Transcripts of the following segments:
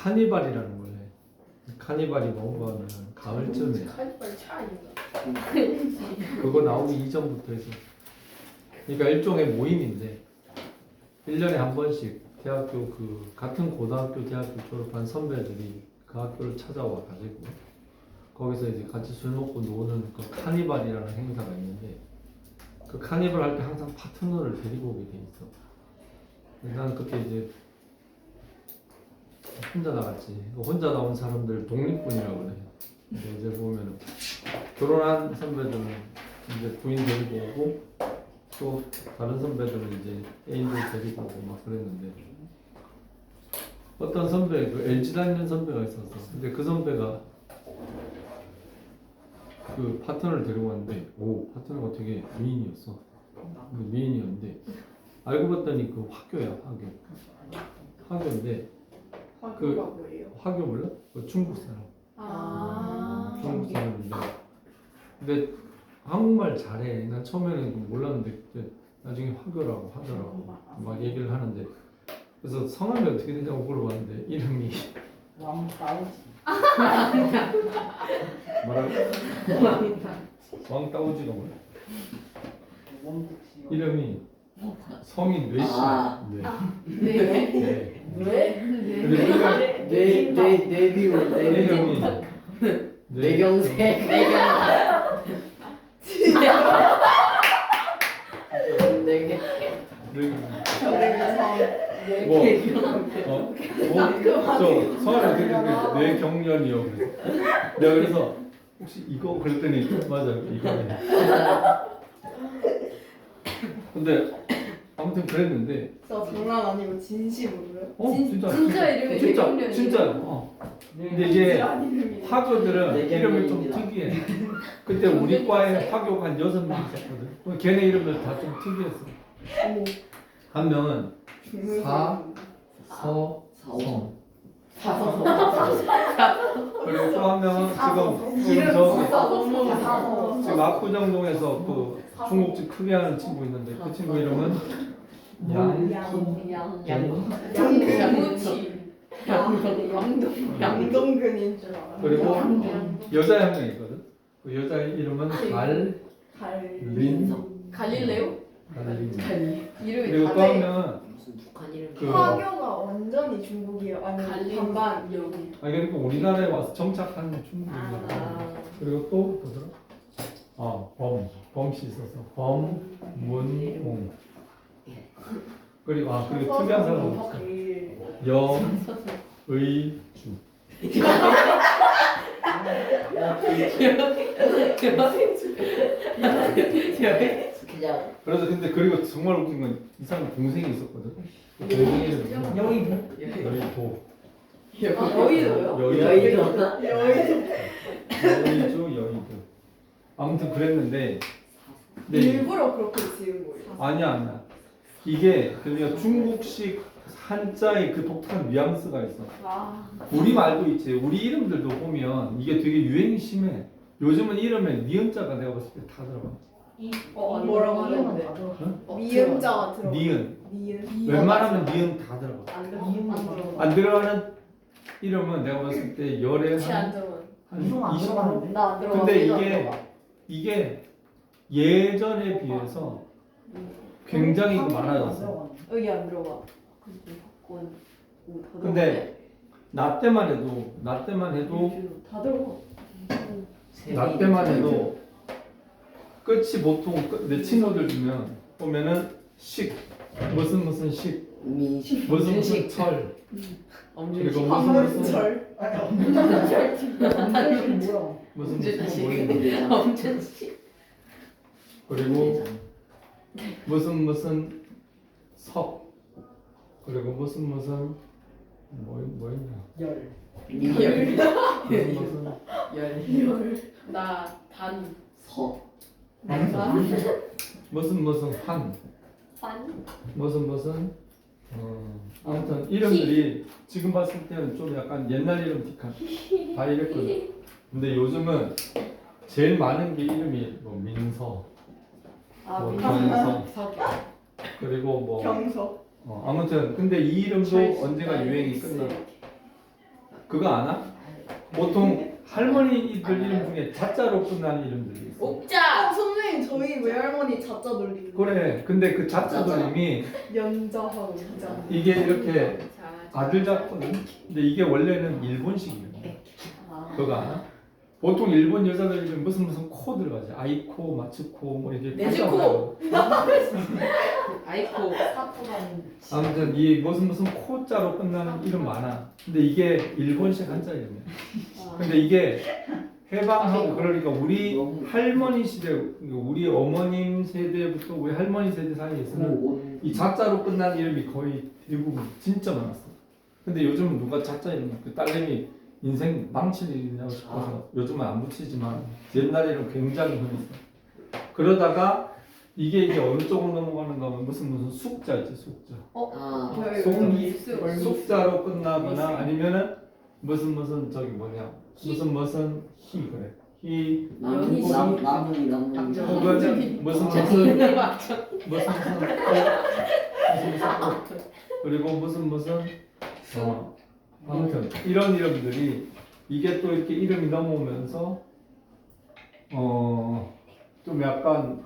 카니발이라는 걸 해. 카니발이 뭔가 하면 가을쯤에 카니발 차 아닌가? 그거 나오기 이전부터 해서 그러니까 일종의 모임인데 1년에 한 번씩 대학교 그 같은 고등학교 대학교 졸업한 선배들이 그 학교를 찾아와 가지고 거기서 이제 같이 술 먹고 노는 그 카니발이라는 행사가 있는데 그 카니발 할 때 항상 파트너를 데리고 오게 돼 있어. 난 그때 이제 혼자 나갔지. 혼자 나온 사람들 독립군이라고 그래. 근데 이제 보면 결혼한 선배들은 이제 부인 데리고 오고 또 다른 선배들은 이제 애인들 데리고 오고 막 그랬는데 어떤 선배 그 LG 다니는 선배가 있었어. 근데 그 선배가 그 파트너를 데리고 왔는데 오 파트너가 되게 미인이었어. 미인이었는데 알고 봤더니 그 화교야 화교인데 화교가 뭐예요? 화교 몰라? 그 중국 사람. 중국 사람인데 근데 한국말 잘해. 난 처음에는 몰랐는데 그때 나중에 화교라고 하더라고. 막 얘기를 하는데 그래서 성함이 어떻게 되냐고 물어봤는데 이름이 왕따오지. 뭐라고? 왕따오지가 뭐야? 원국시. 이름이 성이 뇌씨. 네. 네. 네. 왜? 근데 내비고 이름이 내경색 내경 뭐, 저 성함이 어떻게 되는데 뇌경련이요. 그래서 내가 그래서 혹시 이거 그랬더니 맞아 이거네. 근데 아무튼 그랬는데 저 장난 아니고 진심으로요? 진짜 이름이 진짜 뇌경련이에요? 진짜 근데 이게 화교들은 뇌경련입니다. 이름이 좀 특이해. 그때 우리 과에 화교가 한 6명 있었거든. 걔네 이름들 다 좀 특이했어. 한 명은 사서성 그리고 또 한 명은 지금 압구정동에서 그 중국집 크게 하는 친구 있는데 그 친구 이름은 양동근인 줄 알아. 그리고 여자 한 명 있거든. 그 여자 이름은 갈릴레오? 이름이 그리고 또 한 명은 무슨 북한 이름 그 화교가 완전히 중국이에요? 아니면 반반 여기? 아니 그러니까 우리나라에 와서 정착한 중국인들. 그리고 또 누구더라? 범씨 있어서 범문홍. 그리고 그리고 특이한 사람 있어. 여의주. 그냥 그래서 근데 그리고 정말 웃긴 건 이 사람 동생이 있었거든. 그 동생이 이름이 여의도. 여의도요? 여의도. 아무튼 그랬는데 근데 일부러 그렇게 지은 거예요? 아니야. 이게 그러니까 중국식 한자의 그 독특한 뉘앙스가 있어. 우리 말도 있지. 우리 이름들도 보면 이게 되게 유행이 심해. 요즘은 이름에 니은자가 내가 봤을 때 다 들어가. 뭐라고 하는데? 미음자가 들어가. 니은. 니은. 웬만하면 니은 다 들어가. 안 들어가는 이름은 내가 봤을 때 열에 한 20%. 나안 들어가. 근데 이게 예전에 비해서 굉장히 많아졌어. 여기 안 들어가. 근데 나 때만 해도 다 들어가. 나 때만 해도 끝이 보통 내 친구들 중면 보면은 식 무슨 식 민식 무슨 철 그리고 무슨 한문철. 무슨 모르겠는데 엄천식 그리고 무슨 석 그리고 무슨 뭐 있냐 무슨 나단 서 무슨 환 무슨 아무튼 이름들이 지금 봤을 때는 좀 약간 옛날 이름 틱한 다 이랬거든. 근데 요즘은 제일 많은 게 이름이 뭐 민서 뭐 경서 그리고 뭐 경서. 아무튼 근데 이 이름도 언제가 유행이 끝나 그거 아나? 보통 할머니들 이름 중에 자자로 끝나는 이름들이 있어. 옥자. 선생님 저희 외할머니 자자 돌림. 그래. 근데 그 자자 돌림이 연자하고 연자. 이게 이렇게 아들 잡거든. 근데 이게 원래는 일본식이에요. 그거 아나? 보통 일본 여자들 이름 무슨 코 들어가지. 아이코, 마츠코 뭐 이렇게 네즈코. 가져가고. 아이코. 아무튼 이 무슨 코자로 끝나는 이름 많아. 근데 이게 일본식 한자 이름이야. 근데 이게 해방하고 그러니까 우리 할머니 시대, 우리 어머님 세대부터 우리 할머니 세대 사이에서는 이 자자로 끝나는 이름이 거의 대부분 진짜 많았어. 근데 요즘은 누가 자자 이름 그 딸내미 인생 망칠 일이냐고 싶어서 요즘은 안 붙이지만 옛날에는 굉장히 흔했어. 그러다가 이게 어느 쪽으로 넘어가는가 하면 무슨 숙자 있지 숙자. 숙자로 끝나거나 아니면은 무슨 저기 뭐냐 무슨 희 그래 희 나무니 혹은 무슨 그리고 무슨 아무튼 이런 이름들이 이게 또 이렇게 이름이 넘어오면서 좀 약간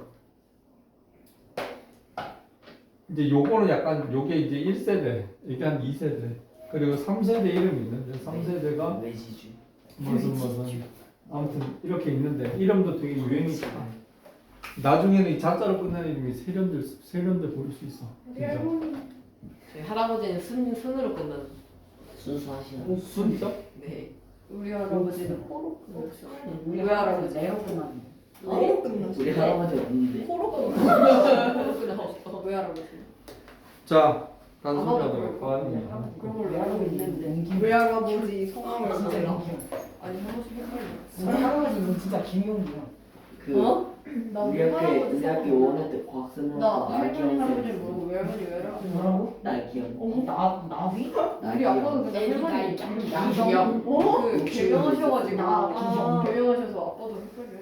이제 요거는 약간 요게 이제 1세대 이게 한 2세대 그리고 3세대 이름이 있는데 3세대가 무슨 아무튼 이렇게 있는데 이름도 되게 유행이 있다. 나중에는 이 자자로 끝나는 이름이 세련돼 보일 수 있어. 진짜. 저희 할아버지는 순으로 끝나는. 순수하시나? 순자? 네. 우리 할아버지는 호로 우리 할아버지 호로 끝났어. 우리 할아버지 없는데. 호로 끝났어. 끝나. 우리 할아버지. 자, 단순하게 아마도 과언이야. 그런 걸 외우고 있는데. 우리 할아버지 성함을 진짜 아니 한 번씩 헷갈려. 우리 할아버지는 진짜 김용기야. 그 어? 나 우리 학교 원할 때 과학 쓰는 나 거 할머니 할아버지 나기현 모르고 외할머니 외할아버지. 뭐라고? 나기현 나비? 우리 아빠도 근데 할머니 나기현. 그 개명하셔가지고 나기현. 개명하셔서 아빠도 헷갈려.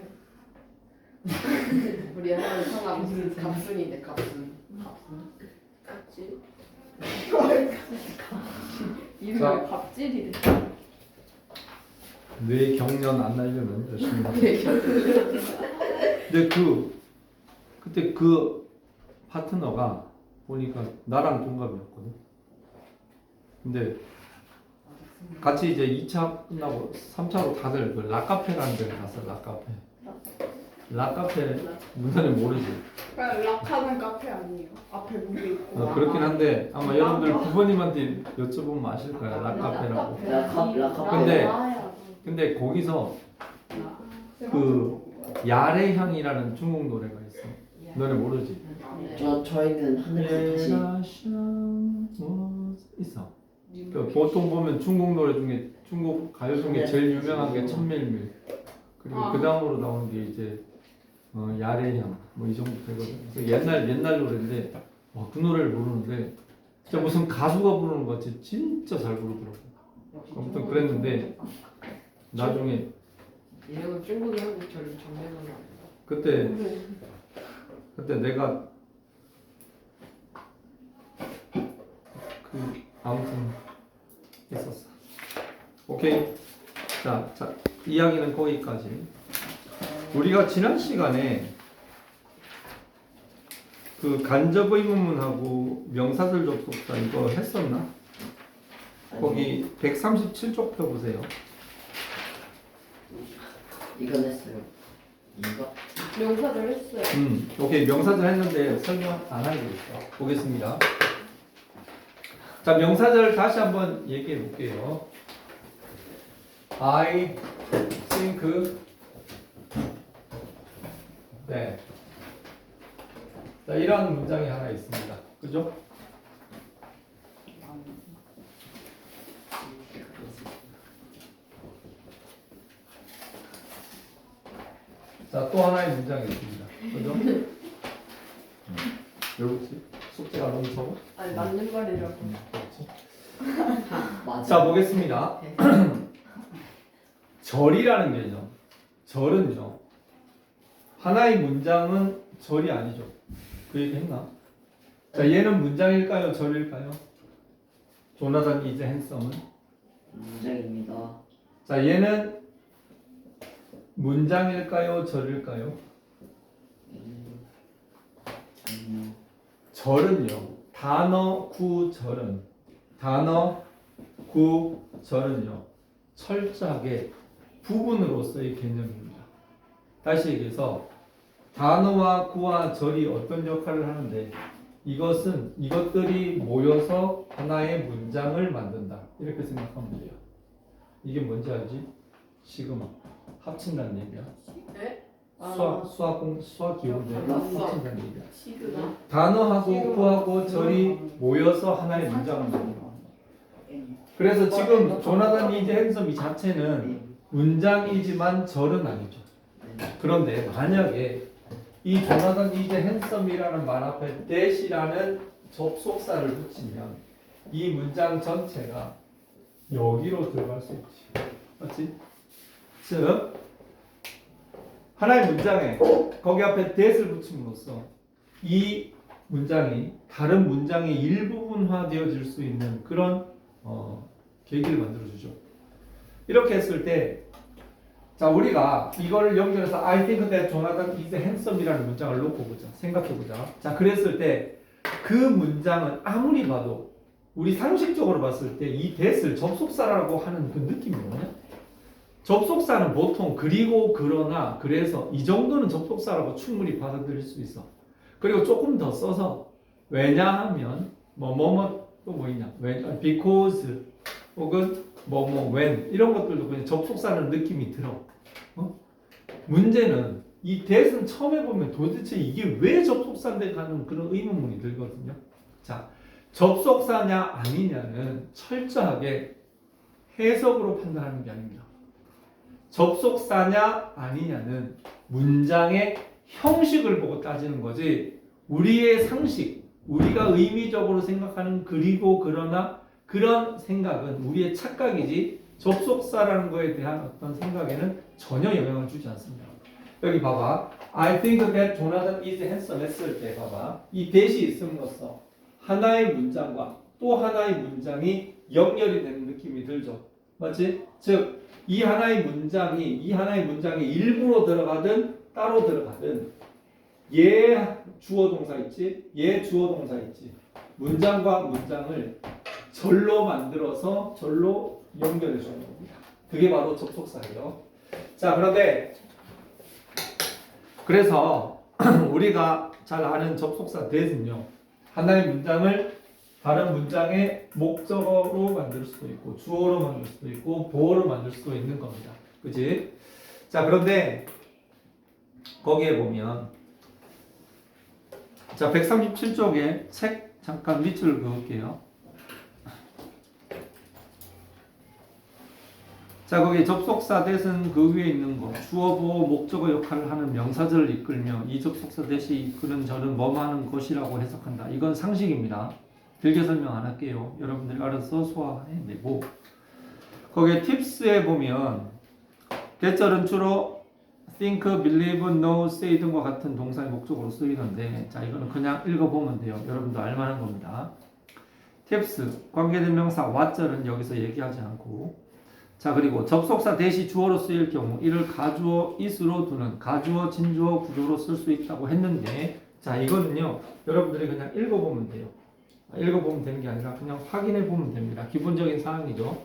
우리 할머니 성함 갑순인데 갑순. 갑질. 이름이 자. 갑질이래. 뇌 경련 안 날려면 열심히 해. 네, 근데 그때 그 파트너가 보니까 나랑 동갑이었거든. 근데 같이 이제 2차 끝나고 3차로 다들 그 라카페라는 데를 갔어. 라카페 문화는 모르지. 그냥 락하는 카페 아니에요? 앞에 무게 있고. 그렇긴 한데 아마 여러분들 부모님한테 여쭤보면 아실 거야. 라카페라고. 근데 거기서 그 야레향이라는 중국 노래가 있어. 너네 모르지? 저희는 하늘 같이 예라샹 있어. 그 보통 보면 중국 노래 중에 중국 가요 중에 제일 유명한 게 천밀밀. 그리고 그 다음으로 나오는 게 이제 야레향 뭐 이 정도 되거든. 그래서 옛날 노래인데 그 노래를 부르는데 진짜 무슨 가수가 부르는 것 같이 진짜 잘 부르더라고. 아무튼 그랬는데 나중에 이름은 중국이 한국 정례문화. 그때 내가 아무튼 있었어. 오케이. 자, 이야기는 거기까지. 우리가 지난 시간에 그 간접 의문문하고 명사절 접속사 이거 했었나? 거기 137쪽 펴 보세요. 이건 했어요. 이거 명사절 했어요. 오케이. 명사절 했는데 설명 안 하고 있어. 보겠습니다. 자, 명사절 다시 한번 얘기해 볼게요. I think 네. 자, 이런 문장이 하나 있습니다. 그죠? 자, 또 하나의 문장이 있습니다. 그죠? 왜 그렇지? 숙제가 너무 적어? 아니 맞는 말이라고. 그렇지. 맞아. 자, 보겠습니다. 절이라는 개념. 절은요. 하나의 문장은 절이 아니죠. 그 얘기 했나? 자, 얘는 문장일까요? 절일까요? 조나단 이즈 핸섬은? 문장입니다. 자, 얘는 문장일까요? 절일까요? 아니요. 절은요. 단어 구절은 철저하게 부분으로서의 개념입니다. 다시 얘기해서 단어와 구와 절이 어떤 역할을 하는데 이것들이 모여서 하나의 문장을 만든다. 이렇게 생각하면 돼요. 이게 뭔지 알지? 시그마 합친다는 얘기야. 네? 수학 기호인데 합친다는 얘기야. 시그마. 단어하고 구하고 절이 모여서 하나의 문장을 만든다. 그래서 지금 조나단 이제 핸섬 이 자체는 문장이지만 절은 아니죠. 그런데 만약에 이 조나단 이제 핸섬이라는 말 앞에 that이라는 접속사를 붙이면 이 문장 전체가 여기로 들어갈 수 있지. 맞지? 즉 하나의 문장에 거기 앞에 that을 붙임으로써 이 문장이 다른 문장의 일부분화 되어질 수 있는 그런 계기를 만들어주죠. 이렇게 했을 때 자, 우리가 이거를 연결해서 I think that Jonathan is handsome이라는 문장을 놓고 보자. 생각해 보자. 자, 그랬을 때 그 문장은 아무리 봐도 우리 상식적으로 봤을 때 이 that을 접속사라고 하는 그 느낌이 뭐냐? 접속사는 보통 그리고 그러나 그래서 이 정도는 접속사라고 충분히 받아들일 수 있어. 그리고 조금 더 써서 왜냐하면 또 뭐 있냐? because 혹은 when 이런 것들도 그냥 접속사는 느낌이 들어. 문제는 이 that은 처음에 보면 도대체 이게 왜 접속사인데 가는 그런 의문문이 들거든요. 자, 접속사냐 아니냐는 철저하게 해석으로 판단하는 게 아닙니다. 접속사냐 아니냐는 문장의 형식을 보고 따지는 거지 우리의 상식, 우리가 의미적으로 생각하는 그리고 그러나 그런 생각은 우리의 착각이지 접속사라는 거에 대한 어떤 생각에는 전혀 영향을 주지 않습니다. 여기 봐봐. I think that Jonathan is handsome 했을 때 봐봐. 이 that이 있음으로써 하나의 문장과 또 하나의 문장이 연결이 되는 느낌이 들죠. 맞지? 즉, 이 하나의 문장이 일부러 들어가든 따로 들어가든 얘 주어 동사 있지? 얘 주어 동사 있지? 문장과 문장을 절로 만들어서 절로 연결해 주는 겁니다. 그게 바로 접속사예요. 자, 그래서 우리가 잘 아는 접속사 that은요. 하나의 문장을 다른 문장의 목적어로 만들 수도 있고 주어로 만들 수도 있고 보어로 만들 수도 있는 겁니다. 그치? 자, 그런데 거기에 보면 자, 137쪽에 책 잠깐 밑줄 그을게요. 자, 거기 접속사 that은 그 위에 있는 거 주어, 보어, 목적어 역할을 하는 명사절을 이끌며 이 접속사 that이 이끄는 절은 뭐뭐 하는 것이라고 해석한다. 이건 상식입니다. 길게 설명 안 할게요. 여러분들이 알아서 소화해내고 거기에 팁스에 보면 that절은 주로 think, believe, know, say 등과 같은 동사의 목적으로 쓰이는데 자, 이거는 그냥 읽어보면 돼요. 여러분도 알만한 겁니다. 팁스, 관계된 명사 what절은 여기서 얘기하지 않고 자, 그리고 접속사 that이 주어로 쓰일 경우 이를 가주어 is로 두는 가주어, 진주어 구조로 쓸 수 있다고 했는데 자, 이거는요 여러분들이 그냥 읽어보면 돼요. 읽어보면 되는 게 아니라 그냥 확인해 보면 됩니다. 기본적인 사항이죠.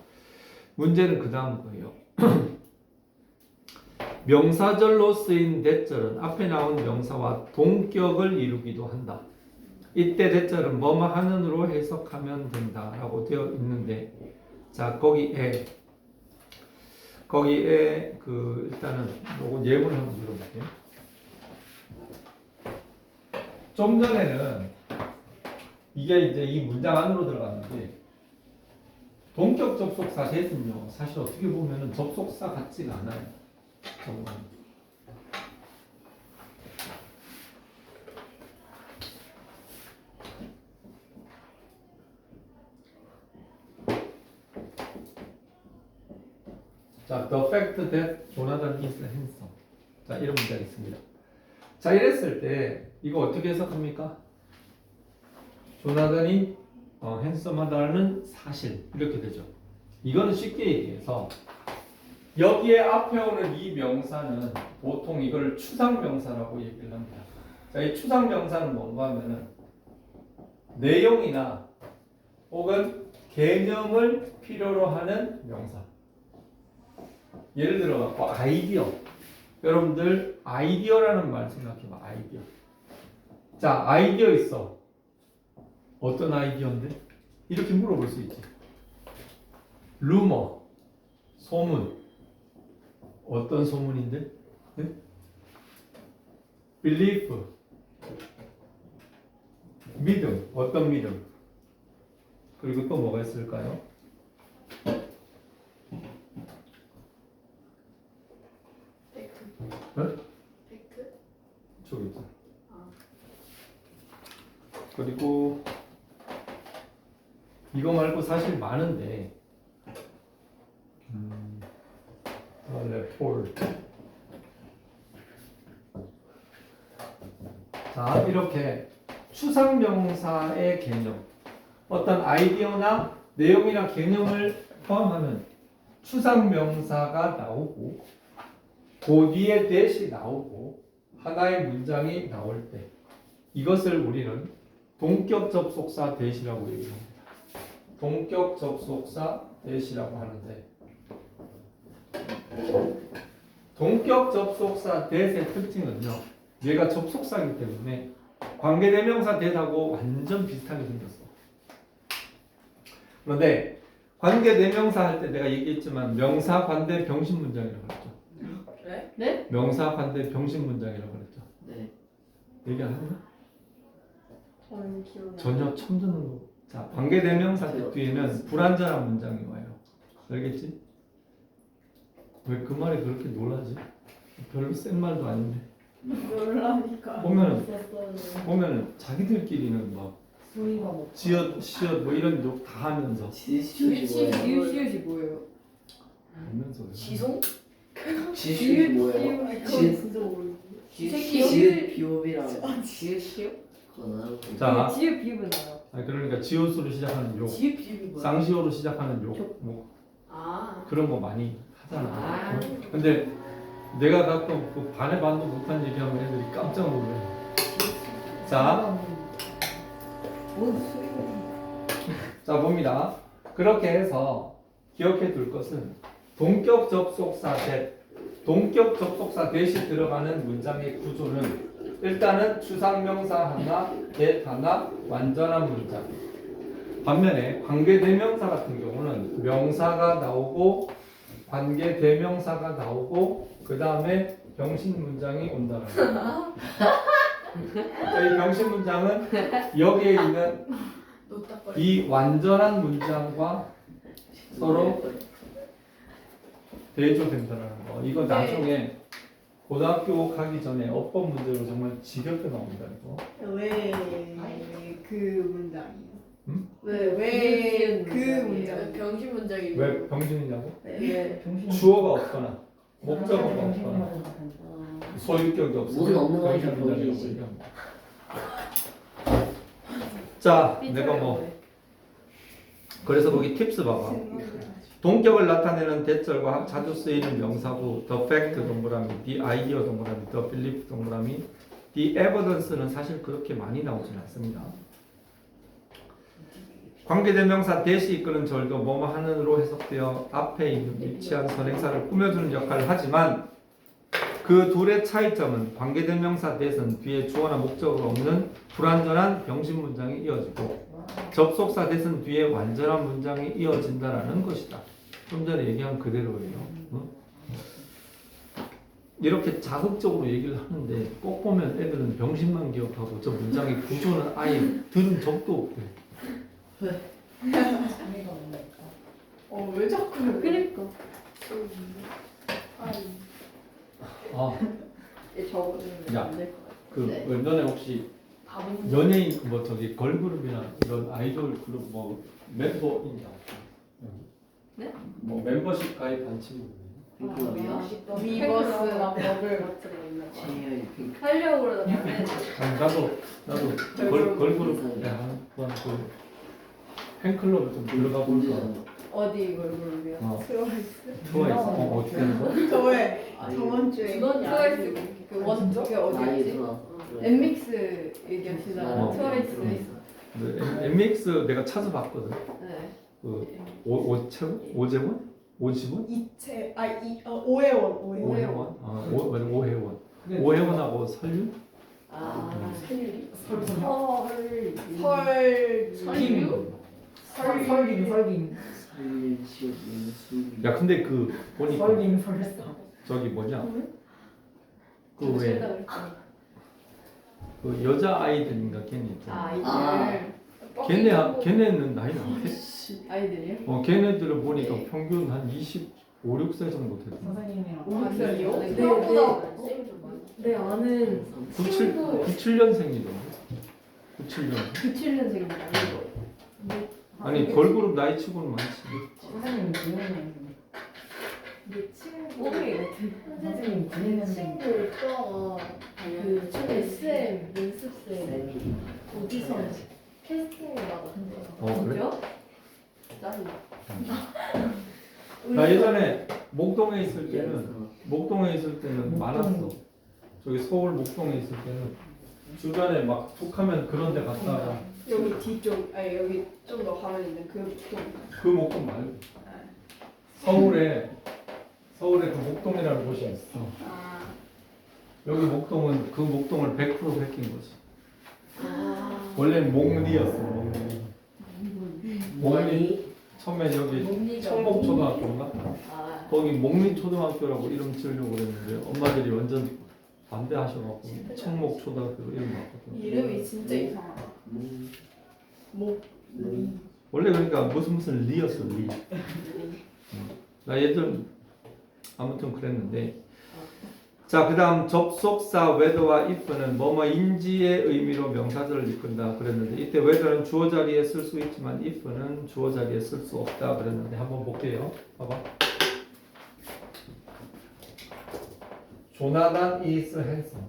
문제는 그 다음 거예요. 명사절로 쓰인 that절은 앞에 나온 명사와 동격을 이루기도 한다. 이때 that절은 뭐뭐 하는으로 해석하면 된다라고 되어 있는데 자, 거기에 일단은 요거 예문을 한번 들어볼게요. 좀 전에는 이게 이제 이 문장 안으로 들어갔는데 동격 접속사 that은요 사실 어떻게 보면은 접속사 같지가 않아요. 정말. 자, the fact that Jonathan is handsome. 자, 이런 문제가 있습니다. 자, 이랬을 때 이거 어떻게 해석합니까? 조나단이 핸섬하다는 사실 이렇게 되죠. 이거는 쉽게 얘기해서 여기에 앞에 오는 이 명사는 보통 이걸 추상명사라고 얘기를 합니다. 자, 이 추상명사는 뭔가 하면은 내용이나 혹은 개념을 필요로 하는 명사. 예를 들어 갖고 아이디어. 여러분들 아이디어라는 말 생각해봐. 아이디어. 자, 아이디어 있어. 어떤 아이디어인데? 이렇게 물어볼 수 있지. 루머, 소문. 어떤 소문인데? 네? belief, 믿음. 어떤 믿음? 그리고 또 뭐가 있을까요? 네? 팩트? 저기 있죠. 그리고 이거 말고 사실 많은데 폴. 자, 이렇게 추상명사의 개념, 어떤 아이디어나 내용이나 개념을 포함하는 추상명사가 나오고 그 뒤에 대시 나오고 하나의 문장이 나올 때 이것을 우리는 동격 접속사 대시라고 얘기합니다. 동격 접속사 대시라고 하는데 동격 접속사 대의 특징은요. 얘가 접속사이기 때문에 관계대명사 대하고 완전 비슷하게 생겼어. 그런데 관계대명사 할 때 내가 얘기했지만 명사 관대 병신 문장이라고 그랬죠. 네? 명사 관대 병신 문장이라고 그랬죠. 네. 얘기 안 했나? 저는 기억이 전혀 처음 듣는 거. 자, 관계대명사 뒤에는 불완전한 문장이 와요. 알겠지? 왜 그 말에 그렇게 놀라지? 별로 센 말도 아닌데. 놀라니까. 보면은 자기들끼리는 막 소리가 뭐 지읒, 시읒 뭐 이런 욕 다 하면서 지읒이 뭐예요? 지읒이 뭐예요? 알면서 지송? 지읒이 뭐예요? 그건 지읒 진짜 모르겠어. 지읒 비읍이랑 지읒이요? 그거는 자, 지읒 비읍은 알아. 아니, 그러니까 지읒으로 시작하는 욕, 지읒 비읍이 뭐야? 쌍시오로 시작하는 욕, 뭐 아. 그런 거 많이 하잖아. 아. 근데 내가 가끔 그 반의 반도 못한 얘기하면 애들이 깜짝 놀래. 자, 뭔 소리야? 자 봅니다. 그렇게 해서 기억해 둘 것은 동격 접속사 대, 동격 접속사 대시 들어가는 문장의 구조는 일단은 추상명사 하나, 대 하나, 완전한 문장. 반면에 관계대명사 같은 경우는 명사가 나오고 관계대명사가 나오고 그 다음에 병신 문장이 온다는 거예요. 이 병신 문장은 여기에 있는 이 완전한 문장과 서로 대조된다는 거. 이거 나중에 고등학교 가기 전에 어법 문제로 정말 지겹게 나옵니다. 이거. 왜 그 문장이요? 응? 왜 그 문장? 병신 문장이 왜 병신이냐고? 네. 정신 주어가 없거나 목적어가 정신 없거나 나간 것 같은데. 소유격이 무슨 없으면 없는 거니까 병신 문장이라고 병신이지. 얘기합니다. 자, 내가 뭐 그래서 거기 팁스 봐봐. 동격을 나타내는 대절과 자주 쓰이는 명사구 the fact 동그라미, the idea 동그라미, the belief 동그라미, the evidence는 사실 그렇게 많이 나오진 않습니다. 관계대명사 대시 이끄는 절도 뭐뭐 하는으로 해석되어 앞에 있는 위치한 선행사를 꾸며주는 역할을 하지만 그 둘의 차이점은 관계대명사 대는 뒤에 주어나 목적어가 없는 불완전한 병신 문장이 이어지고 접속사 대는 뒤에 완전한 문장이 이어진다라는 것이다. 좀 전에 얘기한 그대로예요. 어? 이렇게 자극적으로 얘기를 하는데 꼭 보면 애들은 병신만 기억하고 저 문장의 구조는 아예 들은 적도 없대. 재미가 없네. 왜 자꾸 그러니까. 아, 저거는 야. 안될 것 같아. 그 네. 너네 혹시 바보. 연예인 뭐 저기 걸그룹이나 이런 아이돌 그룹 뭐 멤버 있냐? 네? 뭐 멤버십 가입한 친구 핑크비야? 위버스랑 버블. 지읒 핑크 하려고 그러는데 아니 나도 걸그룹에 한번 그 팬클럽을 좀 들어가 볼까. 어디 걸그룹이요? 트와이스. 트와이스. 어떻게 하는 거야? 저의 아니, 저번 주에 두더니 트와이스 그원 그게 나이 어디였지? 들어왔어. 엠믹스 얘기하시다가 어. 트와이스. 엠믹스 내가 찾아봤거든. 네. 그 오재원? 오지원? 이채 오해원. 오해원? 오해원. 오해원하고 설윤? 아 설유? 설유? 설빙 설빙 살림 지역 인수. 야 근데 그 보니까 설빙 설사. 저기 뭐냐? 그 그 왜 그 여자 아이들인가 걔네 있잖아. 아이들. 걔네는 나이 많대. 아이들이요? 걔네들을 보니까 네. 평균 한 5, 6살 정도 됐어. 선생님이랑 5살이요? 네, 생각보다 네 아는 97년생이던데. 97년. 97년생입니다. 아니 걸그룹 나이 치고는 많지. 선생님 9년생. 내 친구 꼬미 같은. 선생님 내 9년생. 친구 오빠가 그 SM 연습생 쌤이 어디서 캐스팅을 받았대요. 그래? 진짜? 짜증나. 나 예전에 목동에 있을 예. 때는 많았어. 저기 서울 목동에 있을 때는 주변에 막 툭하면 그런 데 갔다가 여기 뒤쪽 여기 좀 더 가면 있는 그 목동 말고 서울에 그 목동이라는 곳이 있어. 아. 여기 목동은 그 목동을 100% 베낀 거지. 아. 원래는 목리였어. 목리. 처음에 여기 목리가 청목초등학교인가? 아. 거기 목리초등학교라고 이름 지으려고 그랬는데 엄마들이 완전 반대하셔갖고 청목초등학교로 이름 바꿨거든. 이름이 진짜 이상하다. 목 원래 그러니까 무슨 리였어 리. 나 예전 아무튼 그랬는데. 자, 그 다음 접속사 whether와 if는 뭐뭐인지의 의미로 명사절을 이끈다 그랬는데 이때 whether는 주어 자리에 쓸 수 있지만 if는 주어 자리에 쓸 수 없다 그랬는데 한번 볼게요. 봐봐. 조나단 is handsome.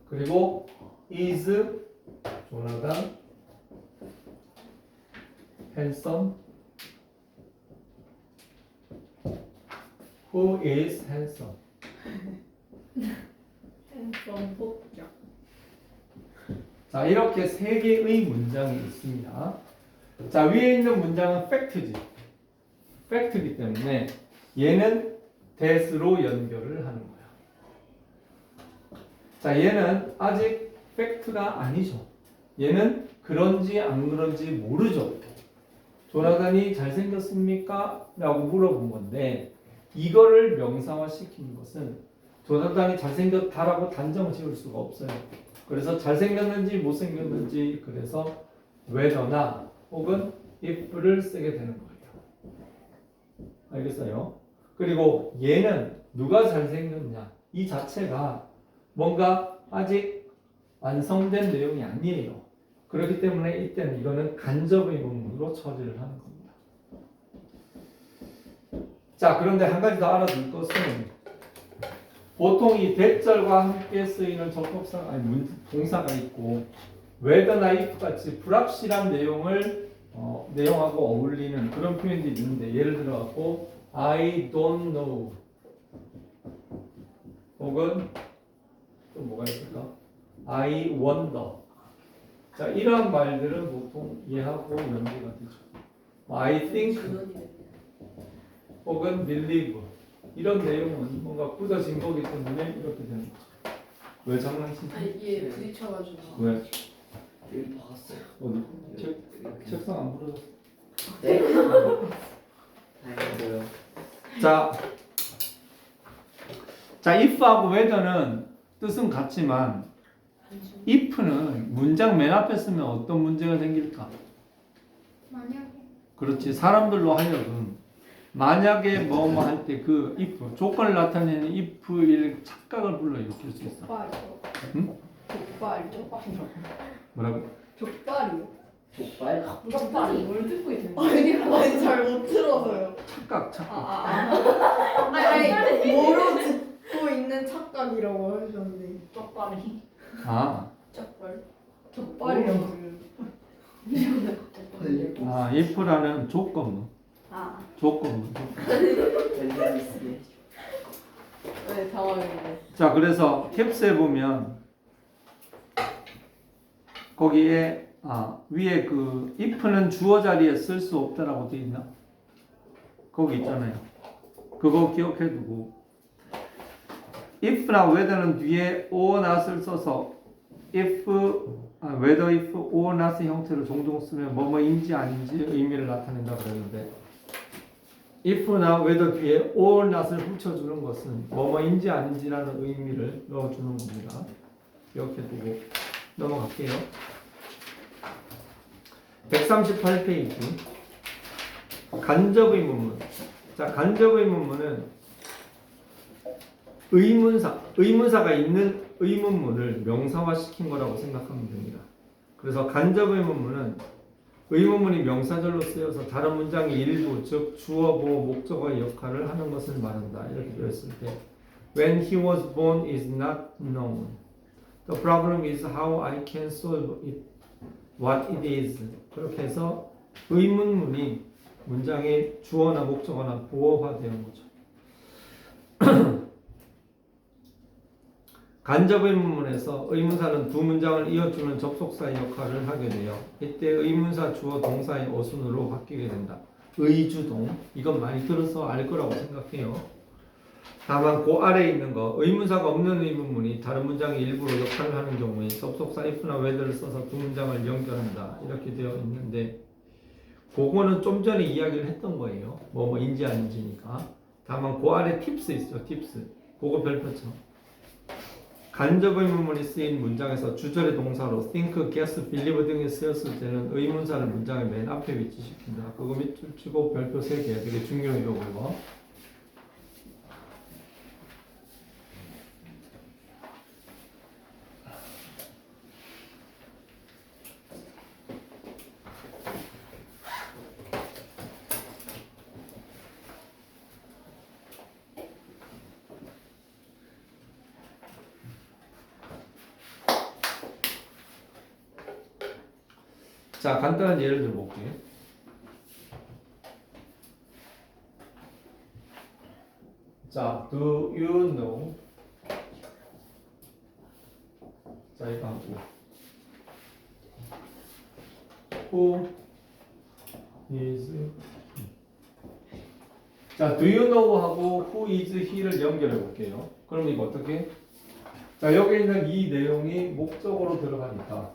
그리고 is 조나단 handsome. Who is handsome? 핸섬 폭격. 자, 이렇게 세 개의 문장이 있습니다. 자, 위에 있는 문장은 팩트지. 팩트이기 때문에 얘는 that으로 연결을 하는 거야. 자, 얘는 아직 팩트가 아니죠. 얘는 그런지 안 그런지 모르죠. 조나단이 잘생겼습니까? 라고 물어본 건데 이거를 명사화 시키는 것은 조나단이 잘생겼다라고 단정을 지을 수가 없어요. 그래서 잘생겼는지 못생겼는지 그래서 whether나 혹은 if를 쓰게 되는 거예요. 알겠어요? 그리고 얘는 누가 잘생겼냐 이 자체가 뭔가 아직 완성된 내용이 아니에요. 그렇기 때문에 이때는 이거는 간접 의문문으로 처리를 하는 겁니다. 자, 그런데 한 가지 더 알아둘 것은 보통 이 대절과 함께 쓰이는 접속사 동사가 있고 whether나 if 같이 불확실한 내용하고 어울리는 그런 표현들이 있는데 예를 들어 갖고 I don't know 혹은 또 뭐가 있을까? I wonder. 자, 이러한 말들은 보통 얘하고 연계가 되죠. I think 혹은 believe 이런 내용은 뭔가 굳어진 거기 때문에 이렇게 되는 거죠. 왜 장난치지? 얘 부딪혀가지고. 왜? 여기 박았어요. 어디? 책상 안 부러졌어? 네? 다행이고요. 자, if하고 whether는 뜻은 같지만 if는 문장 맨 앞에 쓰면 어떤 문제가 생길까? 만약에. 그렇지. 사람들로 하여금 만약에 뭐뭐 할 때 그 if 조건을 나타내는 if일 착각을 불러일으킬 수 있어. 족발이요. 응? 족발이요. 뭐라고? 족발이요. 족발? 족발이 뭘 듣고 있는 아니 잘 못 들어서요. 착각. 아니 뭐로 듣고 있는 착각이라고 하셨는데. 족발이. 아, 족발. 빨리. 아, if라는 조건문. 아, 조건문. 밸런스. 네, 당황했네. 자, 그래서 캡스에 보면 거기에 위에 그 if는 주어 자리에 쓸 수 없다라고 되어 있나? 거기 있잖아요. 그거 기억해 두고 if나 whether는 뒤에 or not을 써서 whether, if, or not 형태로 종종 쓰면 뭐뭐인지 아닌지 의미를 나타낸다 그랬는데 if나 whether 뒤에 or not을 붙여주는 것은 뭐뭐인지 아닌지라는 의미를 넣어주는 겁니다. 기억해 두고 넘어갈게요. 138페이지 간접의문문. 자, 간접의문문은 의문사가 있는 의문문을 명사화시킨 거라고 생각하면 됩니다. 그래서 간접의문문은 의문문이 명사절로 쓰여서 다른 문장의 일부, 즉 주어, 보어, 목적어의 역할을 하는 것을 말한다. 이렇게 되었을 때 When he was born is not known. The problem is how I can solve it. What it is. 그렇게 해서 의문문이 문장의 주어나 목적어나 보어화되는 거죠. 간접의문문에서 의문사는 두 문장을 이어주는 접속사의 역할을 하게 돼요. 이때 의문사 주어 동사의 어순으로 바뀌게 된다. 의주동. 이건 많이 들어서 알 거라고 생각해요. 다만 그 아래에 있는 거 의문사가 없는 의문문이 다른 문장의 일부로 역할을 하는 경우에 접속사 if나 whether를 써서 두 문장을 연결한다. 이렇게 되어 있는데 그거는 좀 전에 이야기를 했던 거예요. 뭐뭐인지 아닌지니까. 다만 그 아래 팁스 있죠. 팁스. 그거 별표죠. 간접의문문이 쓰인 문장에서 주절의 동사로 think, guess, believe 등이 쓰였을 때는 의문사를 문장의 맨 앞에 위치시킨다. 그거 밑줄 치고 별표 3개. 되게 중요해요. 그거. 자, 간단한 예를 들어볼게요. 자, do you know? 자, 이거 하고 who is he? 자, do you know 하고 who is he를 연결해 볼게요. 그럼 이거 어떻게? 자, 여기 있는 이 내용이 목적어로 들어가니까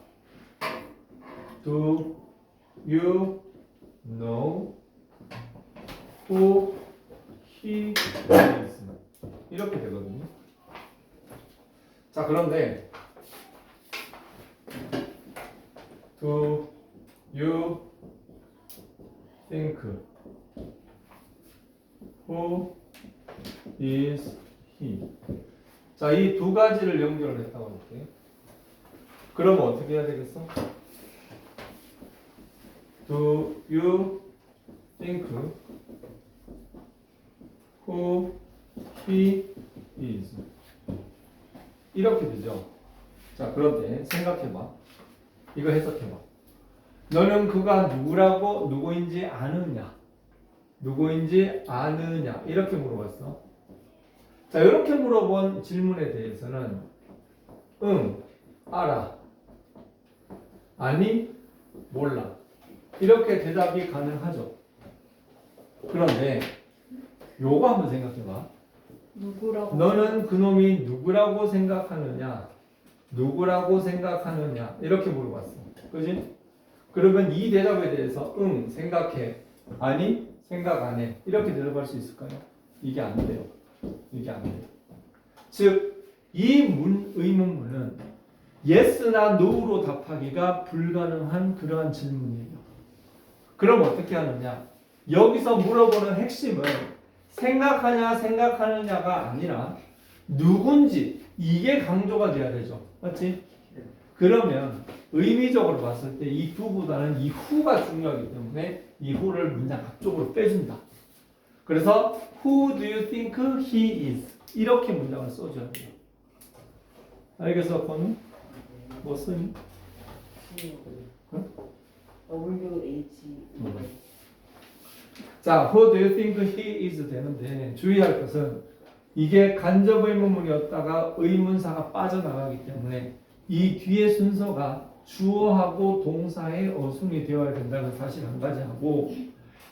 Do you know who he is? 이렇게 되거든요. 자, 그런데 Do you think who is he? 자, 이 두 가지를 연결을 했다고 할게요. 그러면 어떻게 해야 되겠어? Do you think who he is? 이렇게 되죠. 자, 그런데 생각해봐. 이거 해석해봐. 너는 그가 누구인지 아느냐? 누구인지 아느냐? 이렇게 물어봤어. 자, 이렇게 물어본 질문에 대해서는 응, 알아. 아니, 몰라. 이렇게 대답이 가능하죠. 그런데 요거 한번 생각해봐. 누구라고? 너는 그놈이 누구라고 생각하느냐? 누구라고 생각하느냐? 이렇게 물어봤어. 그지? 그러면 이 대답에 대해서 응, 생각해. 아니, 생각 안 해. 이렇게 대답할 수 있을까요? 이게 안 돼요. 이게 안 돼요. 즉, 이 의문문은 yes나 no로 답하기가 불가능한 그러한 질문이에요. 그럼 어떻게 하느냐? 여기서 물어보는 핵심은 생각하느냐가 아니라 누군지 이게 강조가 돼야 되죠. 맞지? 그러면 의미적으로 봤을 때 이 두보다는 이 후가 중요하기 때문에 이 후를 문장 앞쪽으로 빼준다. 그래서 Who do you think he is? 이렇게 문장을 써줘야 돼요. 알겠어, 권우? 뭐 쓰니? WH. 자, who do you think he is 되는데 주의할 것은 이게 간접 의문문이었다가 의문사가 빠져나가기 때문에 이 뒤에 순서가 주어하고 동사의 어순이 되어야 된다는 사실 한 가지 하고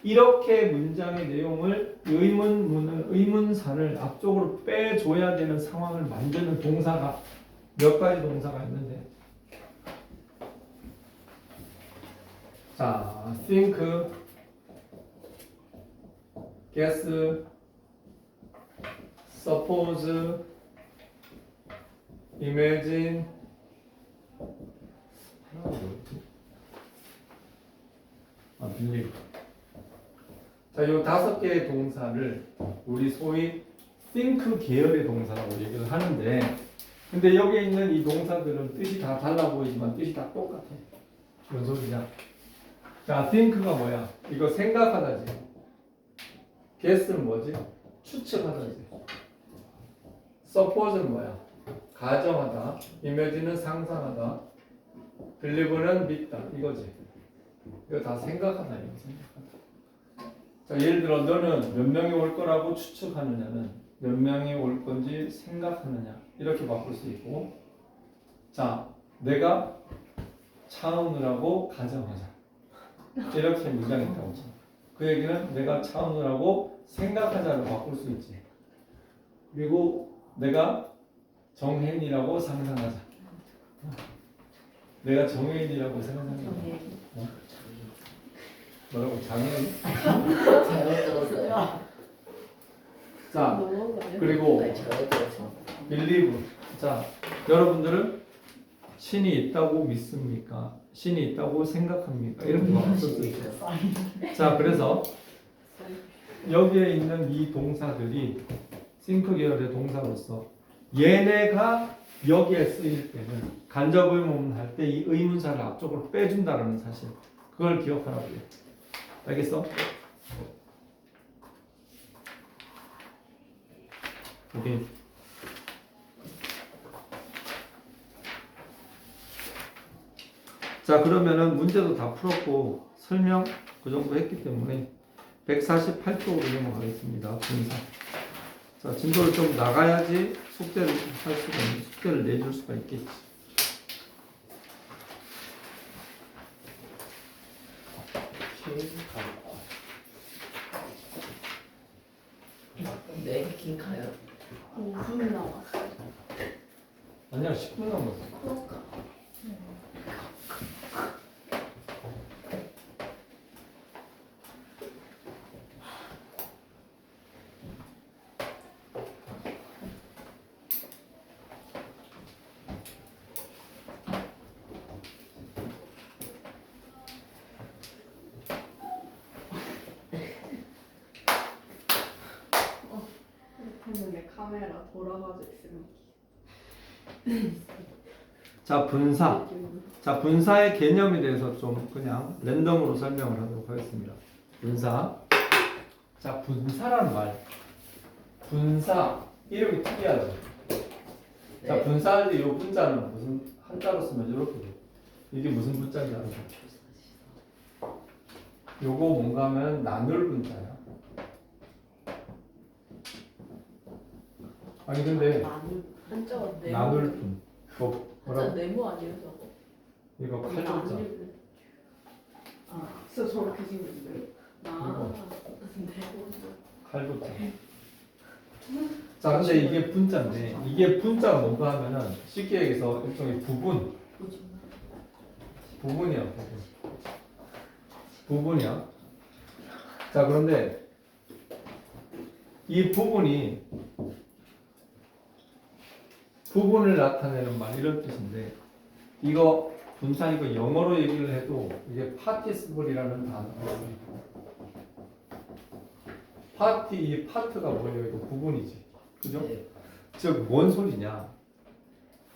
이렇게 문장의 내용을 의문사를 앞쪽으로 빼줘야 되는 상황을 만드는 동사가 몇 가지 동사가 있는데 자, think, guess, suppose, imagine, believe. 자, 이 5개의 동사를 우리 소위 think 계열의 동사라고 얘기를 하는데, 근데 여기에 있는 이 동사들은 뜻이 다 달라 보이지만 뜻이 다 똑같아. 무슨 소리냐? 자, think가 뭐야? 이거 생각하다지. guess는 뭐지? 추측하다지. suppose는 뭐야? 가정하다. imagine는 상상하다. believe는 믿다. 이거지. 이거 다 생각하다. 이거 생각하다. 자, 예를 들어 너는 몇 명이 올 거라고 추측하느냐는 몇 명이 올 건지 생각하느냐 이렇게 바꿀 수 있고, 자, 내가 차 오느라고 가정하자 이렇게 문장이 있다고. 그 얘기는 내가 차 오느라고 생각하자로 바꿀 수 있지. 그리고 내가 정혜인이라고 상상하자. 내가 정혜인이라고 상상하자. 뭐라고? 장애인? 잘못 들었어요. 자, 너무한 거 아니야? 그리고 잘못 들었어. believe. 자, 여러분들은 신이 있다고 믿습니까? 신이 있다고 생각합니까? 이렇게 바꿀 수 있어요. 자, 그래서 여기에 있는 이 동사들이 think 계열의 동사로서 얘네가 여기에 쓰일 때는 간접 의문문 할 때 이 의문사를 앞쪽으로 빼준다는 사실, 그걸 기억하라고요. 알겠어? 오케이. 자, 그러면은 문제도 다 풀었고 설명 그 정도 했기 때문에 148쪽으로 넘어가겠습니다. 분사. 자, 진도를 좀 나가야지 숙제를 할 수가 있는, 숙제를 내줄 수가 있겠지. 네, 긴가요? 5분 남았어. 아니야, 10분 남았어. 근데 카메라 돌아가져 있으면 자, 분사. 자, 분사의 개념에 대해서 좀 그냥 랜덤으로 설명을 하도록 하겠습니다. 분사. 자, 분사란 말. 분사. 이름이 특이하죠. 자, 네. 분사할 때 이 분자는 무슨 한자로 쓰면 이렇게 돼. 이게 무슨 분자인지 알아요? 요거 뭔가 하면 나눌 분자야. 아니 근데 한자가 네모. 나눌 분. 뭐 한자 뭐라고? 네모 아니에요 저거? 이거 칼조자. 아, 진짜 저렇게 생겼는데. 네모. 칼조자. 자, 근데 이게 분자인데 이게 분자가 뭔가 하면은 쉽게 얘기해서 일종의 부분이야. 부분이야. 자, 그런데 이 부분이 부분을 나타내는 말 이런 뜻인데, 이거 분사 이거 영어로 얘기를 해도 이게 파티스플이라는 단어가 있어요. 파티, 이 파트가 뭐예요? 이거 부분이지. 그죠? 네. 즉, 뭔 소리냐?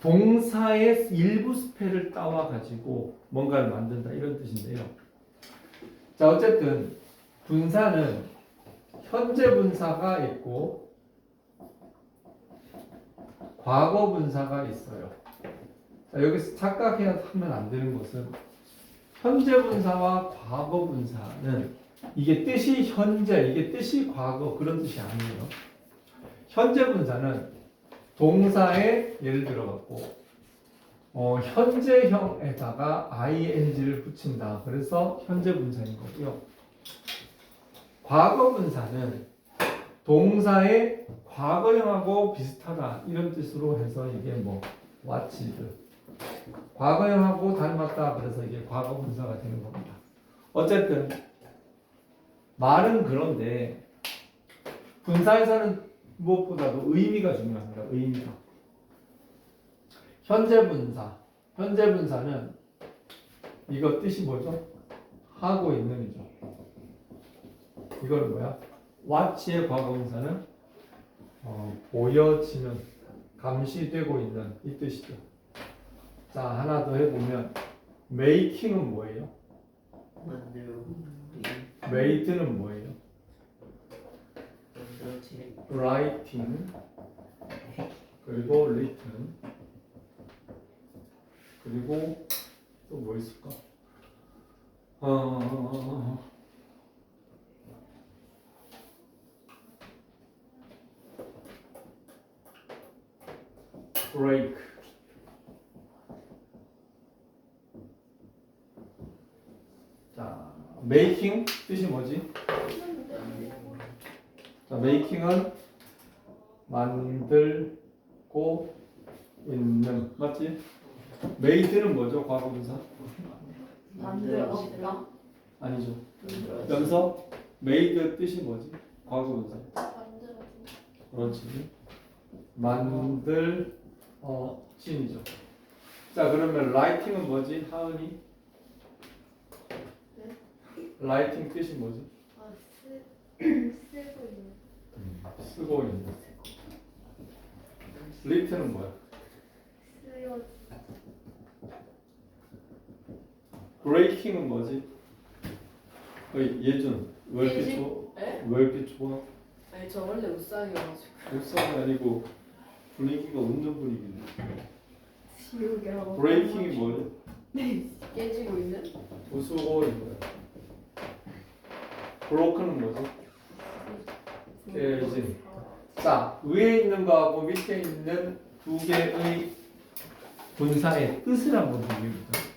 동사의 일부 스펠을 따와가지고 뭔가를 만든다 이런 뜻인데요. 자, 어쨌든 분사는 현재 분사가 있고 과거 분사가 있어요. 자, 자, 여기서 착각하면 안 되는 것은 현재 분사와 과거 분사는 이게 뜻이 현재, 이게 뜻이 과거 그런 뜻이 아니에요. 현재 분사는 동사에 예를 들어 갖고 현재형에다가 ing를 붙인다. 그래서 현재 분사인 거고요. 과거 분사는 동사의 과거형하고 비슷하다 이런 뜻으로 해서 이게 뭐 watched 과거형하고 닮았다. 그래서 이게 과거 분사가 되는 겁니다. 어쨌든 말은 그런데 분사에서는 무엇보다도 의미가 중요합니다. 의미가. 현재 분사는 이거 뜻이 뭐죠? 하고 있는이죠. 이건 뭐야? watch의 과거 분사는 보여지는, 감시되고 있는 이 뜻이죠. 자, 하나 더 해보면 making은 뭐예요? 만들고 made는 뭐예요? 만들어진 writing 그리고 written 그리고 또 뭐 있을까? break 자, making 뜻이 뭐지? 자, making은 만들고 있는 맞지? made는 뭐죠? 과거 분사? 만들었다. 아니죠. 만들었다. 여기서 made 뜻이 뭐지? 과거 분사. 만들었다. 그렇지. 진이죠. 자, 그러면 writing은 뭐지? 하은이? writing 뜻이 뭐지? 쓰고 있는. 쓰고 있는. written은 뭐야? 쓰여. breaking은 뭐지? 예준 왜 이렇게 깨지? 좋아? 에? 왜 이렇게 좋아? 아니 저 원래 우상이어가지고. 목사가 아니고 분위기가 웃는 분위기인데. 지우개라고. breaking이 뭐죠? 깨지고 있는. 부수고 있는 거야. broken은 뭐지? 깨진. 자, 위에 있는 거하고 밑에 있는 두 개의 분사의 뜻을 한번 보여볼까요?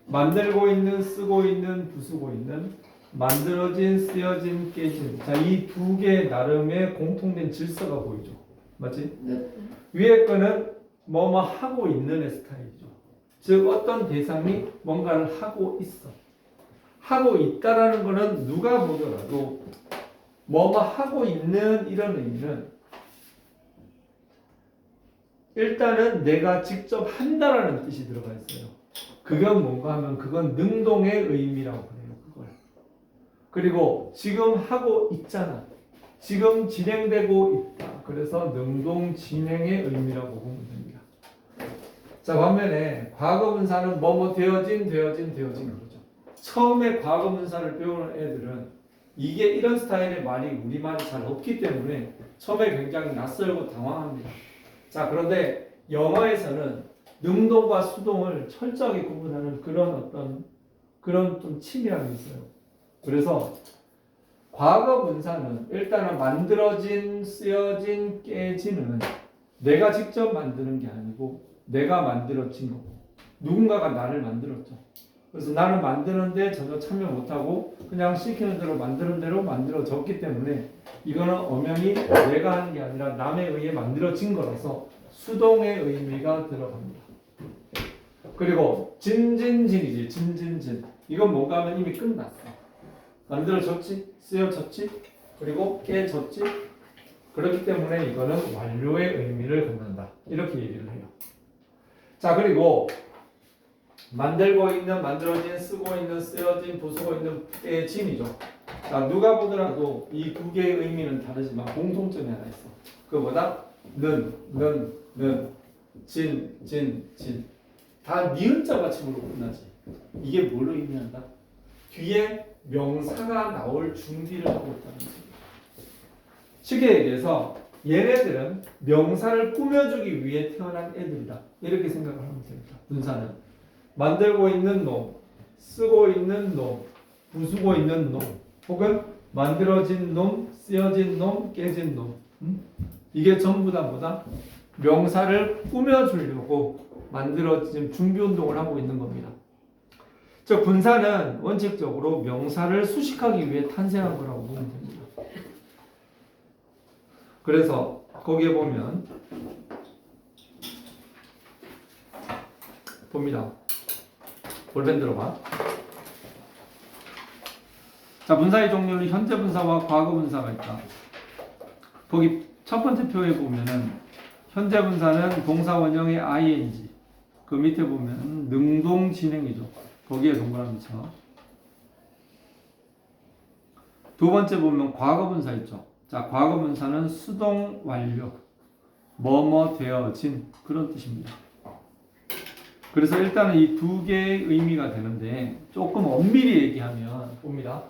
만들고 있는, 쓰고 있는, 부수고 있는, 만들어진, 쓰여진, 깨진. 자, 이 두 개의 나름의 공통된 질서가 보이죠. 맞지? 네. 위에 거는 뭐뭐 하고 있는의 스타일이죠. 즉 어떤 대상이 뭔가를 하고 있어. 하고 있다라는 거는 누가 보더라도 뭐뭐 하고 있는 이런 의미는 일단은 내가 직접 한다라는 뜻이 들어가 있어요. 그건 뭔가 하면 그건 능동의 의미라고 그래요. 그걸. 그리고 지금 하고 있잖아. 지금 진행되고 있다. 그래서 능동 진행의 의미라고 보면 됩니다. 자, 반면에 과거 분사는 뭐뭐 되어진 거죠. 처음에 과거 분사를 배우는 애들은 이게 이런 스타일의 말이 우리말이 잘 없기 때문에 처음에 굉장히 낯설고 당황합니다. 자, 그런데 영어에서는 능동과 수동을 철저하게 구분하는 그런 좀 치밀함이 있어요. 그래서 과거 분사는 일단은 만들어진, 쓰여진, 깨지는 내가 직접 만드는 게 아니고 내가 만들어진 거고 누군가가 나를 만들었죠. 그래서 나를 만드는데 전혀 참여 못하고 그냥 시키는 대로 만드는 대로 만들어졌기 때문에 이거는 엄연히 내가 하는 게 아니라 남에 의해 만들어진 거라서 수동의 의미가 들어갑니다. 그리고 진진진이지. 진진진. 이건 뭔가 하면 이미 끝났어. 만들어졌지, 쓰여졌지, 그리고 깨졌지. 그렇기 때문에 이거는 완료의 의미를 갖는다. 이렇게 얘기를 해요. 자, 그리고 만들고 있는, 만들어진, 쓰고 있는, 쓰여진, 부수고 있는 깨짐이죠. 자, 누가 보더라도 이 두 개의 의미는 다르지만 공통점이 하나 있어. 그거보다 진. 다 니은자 받침으로 끝나지. 이게 뭘 의미한다? 뒤에 명사가 나올 준비를 하고 있다는 거죠. 쉽게 얘기해서 얘네들은 명사를 꾸며주기 위해 태어난 애들이다. 이렇게 생각을 합니다. 하면 됩니다. 분사는 만들고 있는 놈, 쓰고 있는 놈, 부수고 있는 놈, 혹은 만들어진 놈, 쓰여진 놈, 깨진 놈. 이게 전부 다 뭐다? 명사를 꾸며주려고 만들어진 준비운동을 하고 있는 겁니다. 즉 분사는 원칙적으로 명사를 수식하기 위해 탄생한 거라고 보면 됩니다. 그래서 거기에 보면 봅니다. 볼펜 들어봐. 자, 분사의 종류는 현재 분사와 과거 분사가 있다. 거기 첫 번째 표에 보면은 현재 분사는 동사 원형의 ing, 그 밑에 보면 능동 진행이죠. 거기에 동그라미 쳐. 두 번째 보면 과거 분사 있죠. 자, 과거 분사는 수동 완료, 뭐뭐 되어진 그런 뜻입니다. 그래서 일단은 이 두 개의 의미가 되는데 조금 엄밀히 얘기하면 봅니다.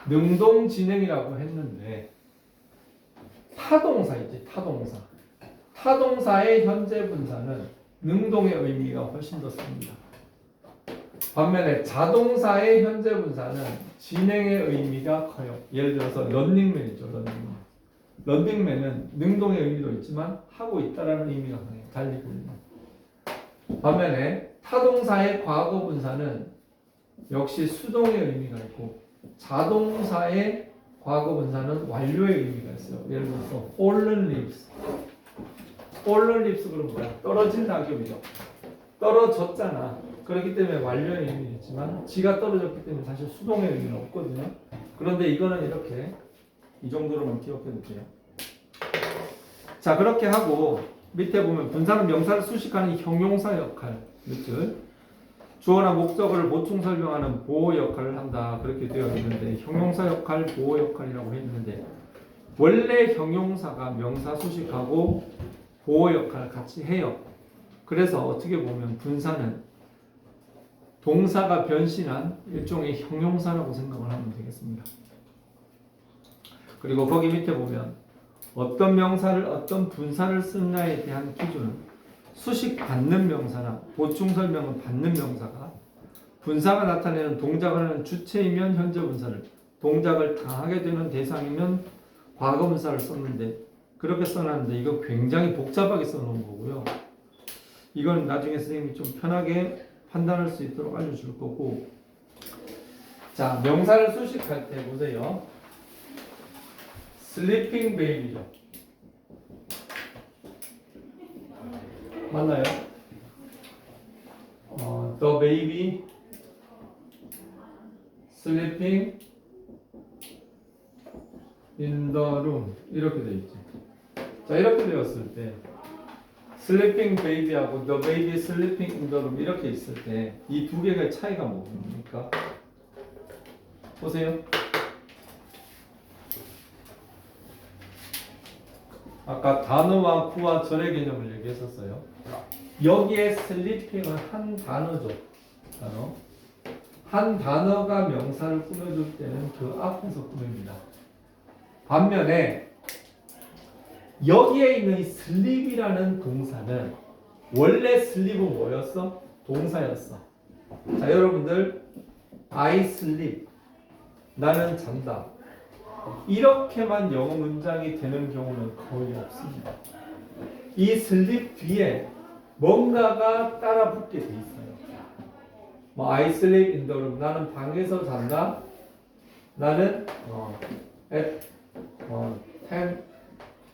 능동 진행이라고 했는데 타동사 있지, 타동사. 타동사의 현재 분사는 능동의 의미가 훨씬 더 셉니다. 반면에 자동사의 현재 분사는 진행의 의미가 커요. 예를 들어서 런닝맨이죠, 런닝맨. 런닝맨은 능동의 의미도 있지만 하고 있다라는 의미가 강해요. 달리고 있는. 반면에 타동사의 과거 분사는 역시 수동의 의미가 있고 자동사의 과거 분사는 완료의 의미가 있어요. 예를 들어서 fallen leaves. fallen leaves 그럼 뭐야? 떨어진 낙엽이죠. 떨어졌잖아. 그렇기 때문에 완료의 의미는 있지만 지가 떨어졌기 때문에 사실 수동의 의미는 없거든요. 그런데 이거는 이렇게 이 정도로만 기억해도 돼요. 자, 그렇게 하고 밑에 보면 분사는 명사를 수식하는 형용사 역할, 그렇죠? 주어나 목적어를 보충 설명하는 보호 역할을 한다. 그렇게 되어 있는데 형용사 역할, 보호 역할이라고 했는데 원래 형용사가 명사 수식하고 보호 역할을 같이 해요. 그래서 어떻게 보면 분사는 동사가 변신한 일종의 형용사라고 생각을 하면 되겠습니다. 그리고 거기 밑에 보면 어떤 명사를 어떤 분사를 쓰느냐에 대한 기준은 수식 받는 명사나 보충 설명을 받는 명사가 분사가 나타내는 동작을 하는 주체이면 현재 분사를, 동작을 당하게 되는 대상이면 과거 분사를 썼는데 그렇게 써놨는데 이거 굉장히 복잡하게 써놓은 거고요. 이건 나중에 선생님이 좀 편하게 판단할 수 있도록 알려줄 거고. 자, 명사를 수식할 때 보세요. sleeping baby죠. 맞나요? The baby sleeping in the room 이렇게 되어 있죠. 자, 이렇게 되었을 때 sleeping baby하고 the baby sleeping in the room 이렇게 있을 때 이 두 개의 차이가 뭡니까? 보세요. 아까 단어와 구와 절의 개념을 얘기했었어요. 여기에 sleeping은 한 단어죠. 단어. 한 단어가 명사를 꾸며줄 때는 그 앞에서 꾸밉니다. 반면에 여기에 있는 이 sleep이라는 동사는 원래 sleep은 뭐였어? 동사였어. 자, 여러분들 I sleep. 나는 잔다. 이렇게만 영어 문장이 되는 경우는 거의 없습니다. 이 sleep 뒤에 뭔가가 따라 붙게 돼 있어요. 뭐 I sleep in the room. 나는 방에서 잔다. 나는 at 10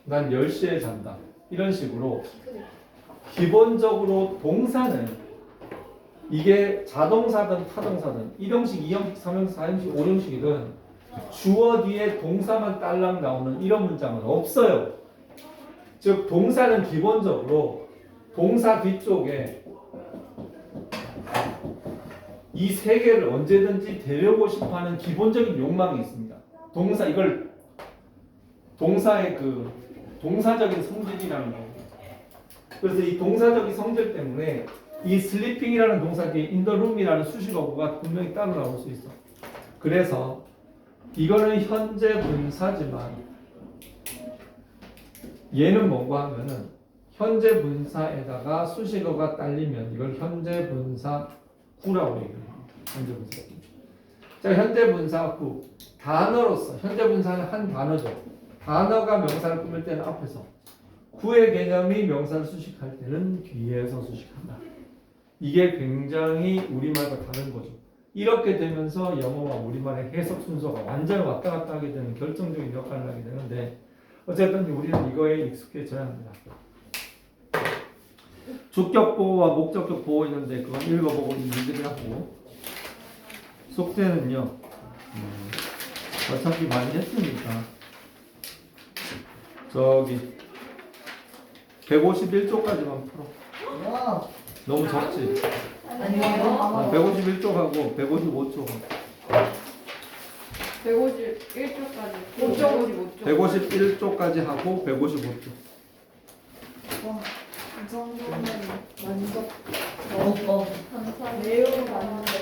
난 10시에 잔다. 이런 식으로 기본적으로 동사는 이게 자동사든 타동사든 1형식, 2형식, 3형식, 4형식, 5형식이든 주어 뒤에 동사만 딸랑 나오는 이런 문장은 없어요. 즉 동사는 기본적으로 동사 뒤쪽에 이 세 개를 언제든지 데려오고 싶어하는 기본적인 욕망이 있습니다. 동사 이걸 동사의 그 동사적인 성질이라는 거예요. 그래서 이 동사적인 성질 때문에 이 sleeping이라는 동사 뒤에 in the room이라는 수식어구가 분명히 따로 나올 수 있어. 그래서 이거는 현재 분사지만 얘는 뭔가 하면은 현재 분사에다가 수식어가 딸리면 이걸 현재 분사 후라고 얘기해요. 현재 분사 후. 자, 현재 분사 후 단어로서 현재 분사는 한 단어죠. 단어가 명사를 꾸밀 때는 앞에서, 후의 개념이 명사를 수식할 때는 뒤에서 수식한다. 이게 굉장히 우리말과 다른 거죠. 이렇게 되면서 영어와 우리말의 해석 순서가 완전히 왔다 갔다 하게 되는 결정적인 역할을 하게 되는데, 어쨌든 우리는 이거에 익숙해져야 합니다. 주격 보호와 목적격 보호 있는데 그건 읽어보고 이해를 하고, 속죄는요 어차피 많이 했으니까 저기 151쪽까지만 풀어. 와. 너무 적지? 아니요. 151쪽하고 155쪽하고 151쪽까지. 5.55쪽. 151쪽까지 하고 155쪽. 와, 이 정도면 만족. 어. 감사합니다. 매우 많은데.